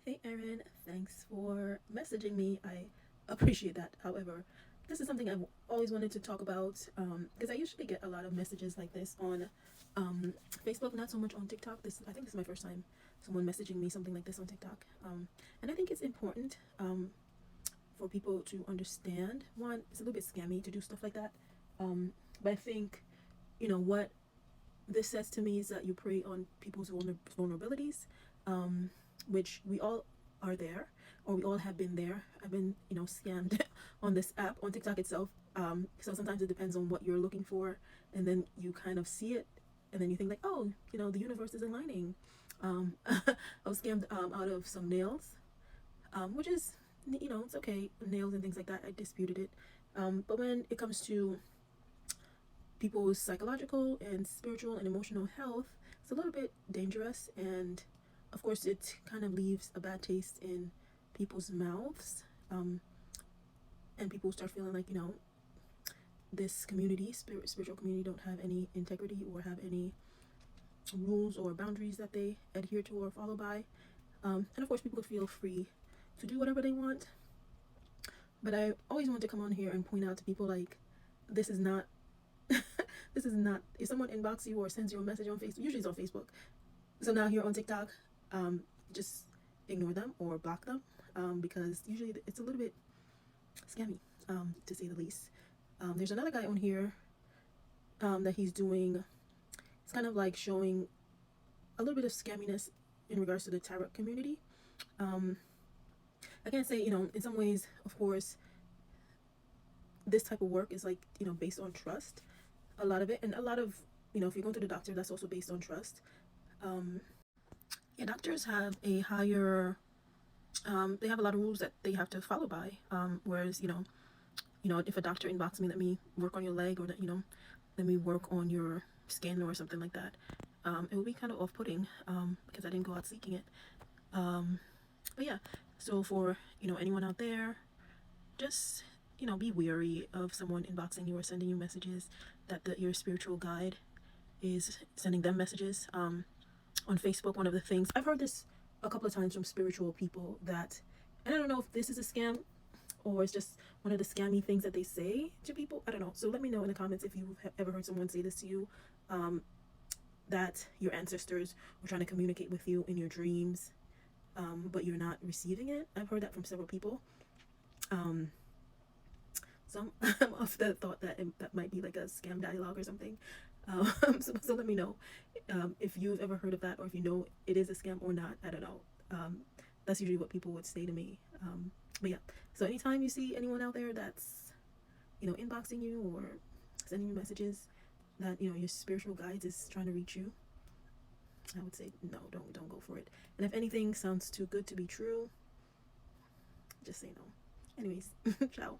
Hey Erin, thanks for messaging me. I appreciate that. However, this is something I've always wanted to talk about because I usually get a lot of messages like this on Facebook, not so much on TikTok. I think this is my first time someone messaging me something like this on TikTok. And I think it's important for people to understand. One, it's a little bit scammy to do stuff like that. But I think, what this says to me is that you prey on people's vulnerabilities, which we all are there, or we all have been there. I've been, scammed on this app, on TikTok itself. So sometimes it depends on what you're looking for, and then you kind of see it, and then you think like, oh, the universe is aligning. I was scammed out of some nails, which is, it's okay, nails and things like that. I disputed it, but when it comes to people's psychological and spiritual and emotional health, it's a little bit dangerous. And of course, it kind of leaves a bad taste in people's mouths. And people start feeling like, this community, spiritual community, don't have any integrity or have any rules or boundaries that they adhere to or follow by. And of course, people feel free to do whatever they want. But I always want to come on here and point out to people like, this is not this is not, if someone inbox you or sends you a message on Facebook, usually it's on Facebook. So now here on TikTok, just ignore them or block them, because usually it's a little bit scammy, to say the least. There's another guy on here that he's doing, it's kind of like showing a little bit of scamminess in regards to the tarot community. I can't say, in some ways, of course, this type of work is like, based on trust, a lot of it, and a lot of, if you're going to the doctor, that's also based on trust. Yeah, doctors have a higher, they have a lot of rules that they have to follow by. Whereas, if a doctor inbox me, let me work on your leg, or that, let me work on your skin or something like that, it will be kind of off-putting, because I didn't go out seeking it. But yeah, so for, anyone out there, just, be wary of someone inboxing you or sending you messages that your spiritual guide is sending them messages. On Facebook, one of the things I've heard this a couple of times from spiritual people, that, and I don't know if this is a scam or it's just one of the scammy things that they say to people. I don't know. So let me know in the comments if you've ever heard someone say this to you, that your ancestors were trying to communicate with you in your dreams, but you're not receiving it. I've heard that from several people. Some I'm of the thought that that might be like a scam dialogue or something. So let me know if you've ever heard of that, or if you know it is a scam or not. I don't know. That's usually what people would say to me. But yeah, so anytime you see anyone out there that's, inboxing you or sending you messages that, your spiritual guides is trying to reach you, I would say no, don't go for it. And if anything sounds too good to be true, just say no. Anyways, ciao.